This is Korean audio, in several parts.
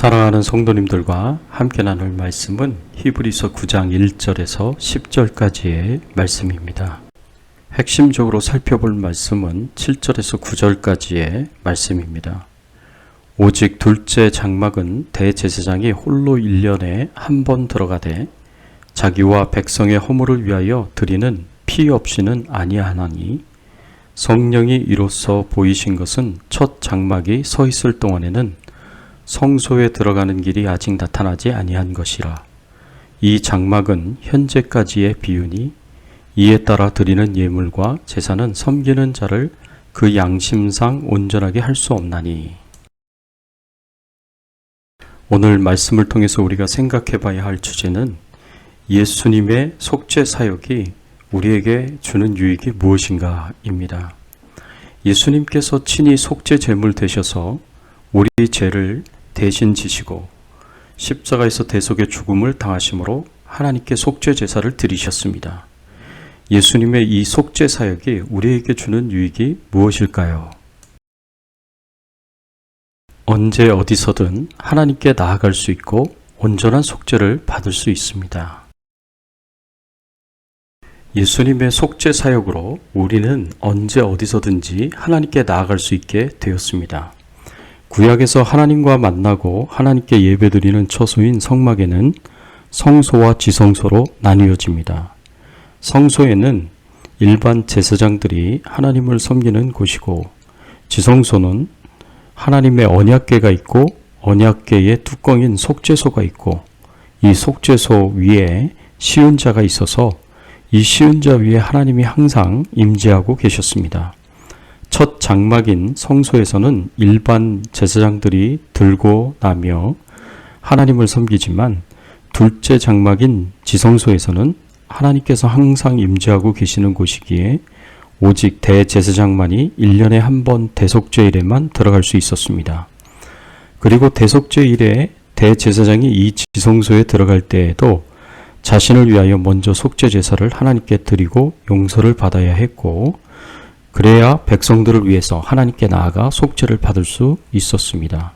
사랑하는 성도님들과 함께 나눌 말씀은 히브리서 9장 1절에서 10절까지의 말씀입니다. 핵심적으로 살펴볼 말씀은 7절에서 9절까지의 말씀입니다. 오직 둘째 장막은 대제사장이 홀로 1년에 한 번 들어가되 자기와 백성의 허물을 위하여 드리는 피 없이는 아니하나니 성령이 이로써 보이신 것은 첫 장막이 서 있을 동안에는 성소에 들어가는 길이 아직 나타나지 아니한 것이라. 이 장막은 현재까지의 비유니 이에 따라 드리는 예물과 제사는 섬기는 자를 그 양심상 온전하게 할 수 없나니. 오늘 말씀을 통해서 우리가 생각해 봐야 할 주제는 예수님의 속죄 사역이 우리에게 주는 유익이 무엇인가입니다. 예수님께서 친히 속죄 제물 되셔서 우리 죄를 대신 지시고 십자가에서 대속의 죽음을 당하심으로 하나님께 속죄 제사를 드리셨습니다. 예수님의 이 속죄 사역이 우리에게 주는 유익이 무엇일까요? 언제 어디서든 하나님께 나아갈 수 있고 온전한 속죄를 받을 수 있습니다. 예수님의 속죄 사역으로 우리는 언제 어디서든지 하나님께 나아갈 수 있게 되었습니다. 구약에서 하나님과 만나고 하나님께 예배드리는 처소인 성막에는 성소와 지성소로 나뉘어집니다. 성소에는 일반 제사장들이 하나님을 섬기는 곳이고, 지성소는 하나님의 언약궤가 있고 언약궤의 뚜껑인 속죄소가 있고, 이 속죄소 위에 시은자가 있어서 이 시은자 위에 하나님이 항상 임재하고 계셨습니다. 첫 장막인 성소에서는 일반 제사장들이 들고 나며 하나님을 섬기지만, 둘째 장막인 지성소에서는 하나님께서 항상 임재하고 계시는 곳이기에 오직 대제사장만이 1년에 한 번 대속죄일에만 들어갈 수 있었습니다. 그리고 대속죄일에 대제사장이 이 지성소에 들어갈 때에도 자신을 위하여 먼저 속죄 제사를 하나님께 드리고 용서를 받아야 했고, 그래야 백성들을 위해서 하나님께 나아가 속죄를 받을 수 있었습니다.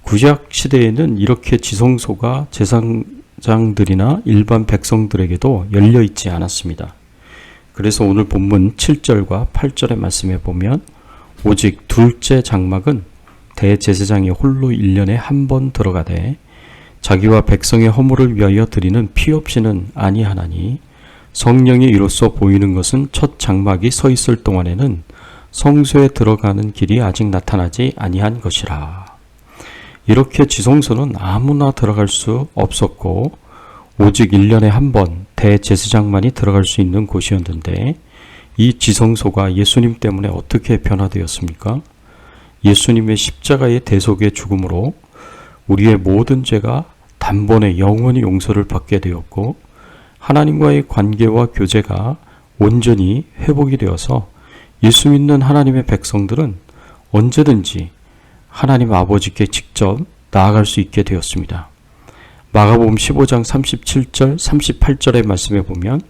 구약 시대에는 이렇게 지성소가 제사장들이나 일반 백성들에게도 열려 있지 않았습니다. 그래서 오늘 본문 7절과 8절의 말씀에 보면 오직 둘째 장막은 대제사장이 홀로 1년에 한 번 들어가되 자기와 백성의 허물을 위하여 드리는 피 없이는 아니하나니 성령이 이로써 보이는 것은 첫 장막이 서 있을 동안에는 성소에 들어가는 길이 아직 나타나지 아니한 것이라. 이렇게 지성소는 아무나 들어갈 수 없었고 오직 1년에 한 번 대제사장만이 들어갈 수 있는 곳이었는데, 이 지성소가 예수님 때문에 어떻게 변화되었습니까? 예수님의 십자가의 대속의 죽음으로 우리의 모든 죄가 단번에 영원히 용서를 받게 되었고, 하나님과의 관계와 교제가 온전히 회복이 되어서 예수 믿는 하나님의 백성들은 언제든지 하나님 아버지께 직접 나아갈 수 있게 되었습니다. 마가복음 15장 37절 38절의 말씀에 보면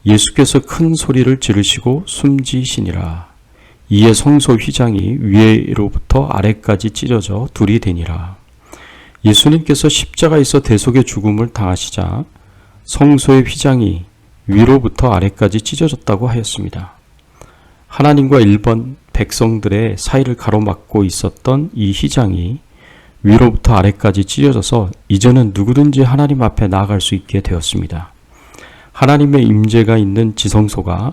예수께서 큰 소리를 지르시고 숨지시니라. 이에 성소 휘장이 위로부터 아래까지 찢어져 둘이 되니라. 예수님께서 십자가에서 대속의 죽음을 당하시자 성소의 휘장이 위로부터 아래까지 찢어졌다고 하였습니다. 하나님과 일반 백성들의 사이를 가로막고 있었던 이 휘장이 위로부터 아래까지 찢어져서 이제는 누구든지 하나님 앞에 나아갈 수 있게 되었습니다. 하나님의 임재가 있는 지성소가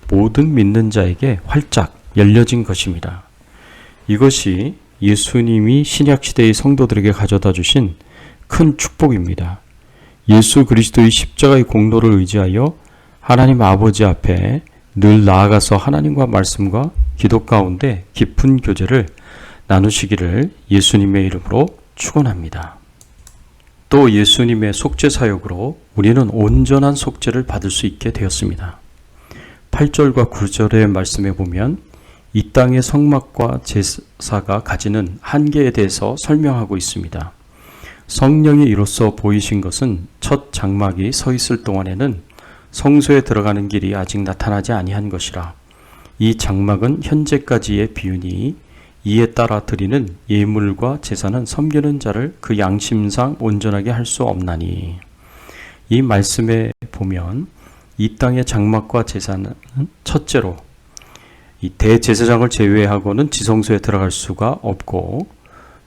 모든 믿는 자에게 활짝 열려진 것입니다. 이것이 예수님이 신약시대의 성도들에게 가져다 주신 큰 축복입니다. 예수 그리스도의 십자가의 공로를 의지하여 하나님 아버지 앞에 늘 나아가서 하나님과 말씀과 기도 가운데 깊은 교제를 나누시기를 예수님의 이름으로 축원합니다. 또 예수님의 속죄 사역으로 우리는 온전한 속죄를 받을 수 있게 되었습니다. 8절과 9절의 말씀에 보면 이 땅의 성막과 제사가 가지는 한계에 대해서 설명하고 있습니다. 성령이 이로써 보이신 것은 첫 장막이 서 있을 동안에는 성소에 들어가는 길이 아직 나타나지 아니한 것이라. 이 장막은 현재까지의 비유니 이에 따라 드리는 예물과 제사는 섬기는 자를 그 양심상 온전하게 할 수 없나니. 이 말씀에 보면 이 땅의 장막과 제사는 첫째로 이 대제사장을 제외하고는 지성소에 들어갈 수가 없고,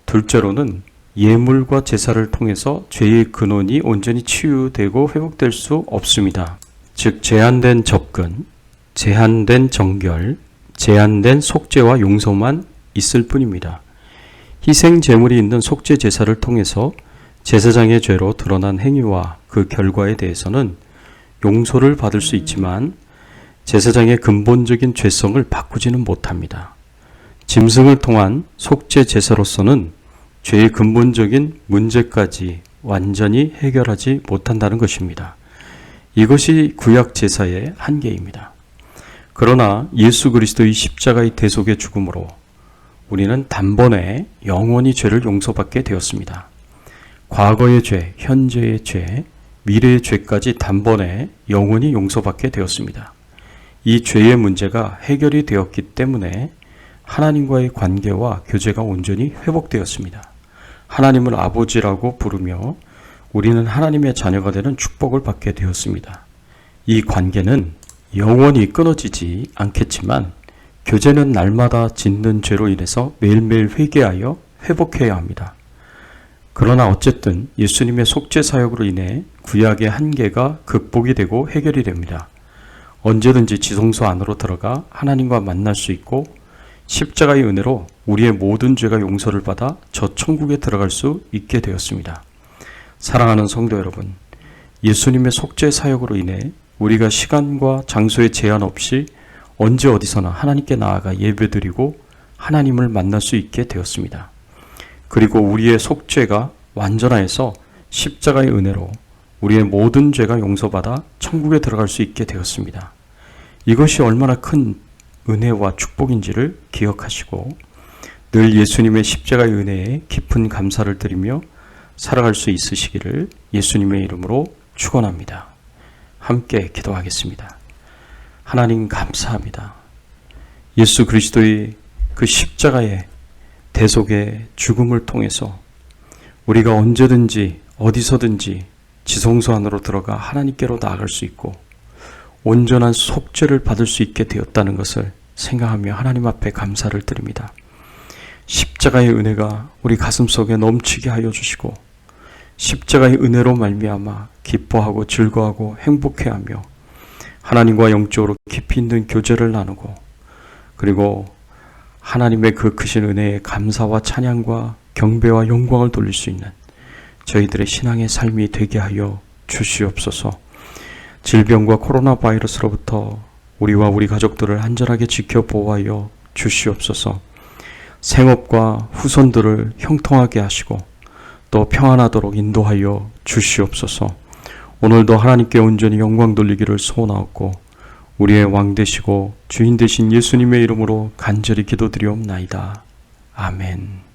둘째로는 예물과 제사를 통해서 죄의 근원이 온전히 치유되고 회복될 수 없습니다. 즉 제한된 접근, 제한된 정결, 제한된 속죄와 용서만 있을 뿐입니다. 희생 제물이 있는 속죄 제사를 통해서 제사장의 죄로 드러난 행위와 그 결과에 대해서는 용서를 받을 수 있지만 제사장의 근본적인 죄성을 바꾸지는 못합니다. 짐승을 통한 속죄 제사로서는 죄의 근본적인 문제까지 완전히 해결하지 못한다는 것입니다. 이것이 구약 제사의 한계입니다. 그러나 예수 그리스도의 십자가의 대속의 죽음으로 우리는 단번에 영원히 죄를 용서받게 되었습니다. 과거의 죄, 현재의 죄, 미래의 죄까지 단번에 영원히 용서받게 되었습니다. 이 죄의 문제가 해결이 되었기 때문에 하나님과의 관계와 교제가 온전히 회복되었습니다. 하나님을 아버지라고 부르며 우리는 하나님의 자녀가 되는 축복을 받게 되었습니다. 이 관계는 영원히 끊어지지 않겠지만 교제는 날마다 짓는 죄로 인해서 매일매일 회개하여 회복해야 합니다. 그러나 어쨌든 예수님의 속죄 사역으로 인해 구약의 한계가 극복이 되고 해결이 됩니다. 언제든지 지성소 안으로 들어가 하나님과 만날 수 있고 십자가의 은혜로 우리의 모든 죄가 용서를 받아 저 천국에 들어갈 수 있게 되었습니다. 사랑하는 성도 여러분, 예수님의 속죄 사역으로 인해 우리가 시간과 장소에 제한 없이 언제 어디서나 하나님께 나아가 예배드리고 하나님을 만날 수 있게 되었습니다. 그리고 우리의 속죄가 완전하여서 십자가의 은혜로 우리의 모든 죄가 용서받아 천국에 들어갈 수 있게 되었습니다. 이것이 얼마나 큰 은혜와 축복인지를 기억하시고 늘 예수님의 십자가의 은혜에 깊은 감사를 드리며 살아갈 수 있으시기를 예수님의 이름으로 축원합니다. 함께 기도하겠습니다. 하나님 감사합니다. 예수 그리스도의 그 십자가의 대속의 죽음을 통해서 우리가 언제든지 어디서든지 지성소 안으로 들어가 하나님께로 나아갈 수 있고 온전한 속죄를 받을 수 있게 되었다는 것을 생각하며 하나님 앞에 감사를 드립니다. 십자가의 은혜가 우리 가슴속에 넘치게 하여 주시고 십자가의 은혜로 말미암아 기뻐하고 즐거워하고 행복해하며 하나님과 영적으로 깊이 있는 교제를 나누고 그리고 하나님의 그 크신 은혜에 감사와 찬양과 경배와 영광을 돌릴 수 있는 저희들의 신앙의 삶이 되게 하여 주시옵소서. 질병과 코로나 바이러스로부터 우리와 우리 가족들을 안전하게 지켜 보호하여 주시옵소서. 생업과 후손들을 형통하게 하시고 또 평안하도록 인도하여 주시옵소서. 오늘도 하나님께 온전히 영광 돌리기를 소원하옵고 우리의 왕 되시고 주인 되신 예수님의 이름으로 간절히 기도드리옵나이다. 아멘.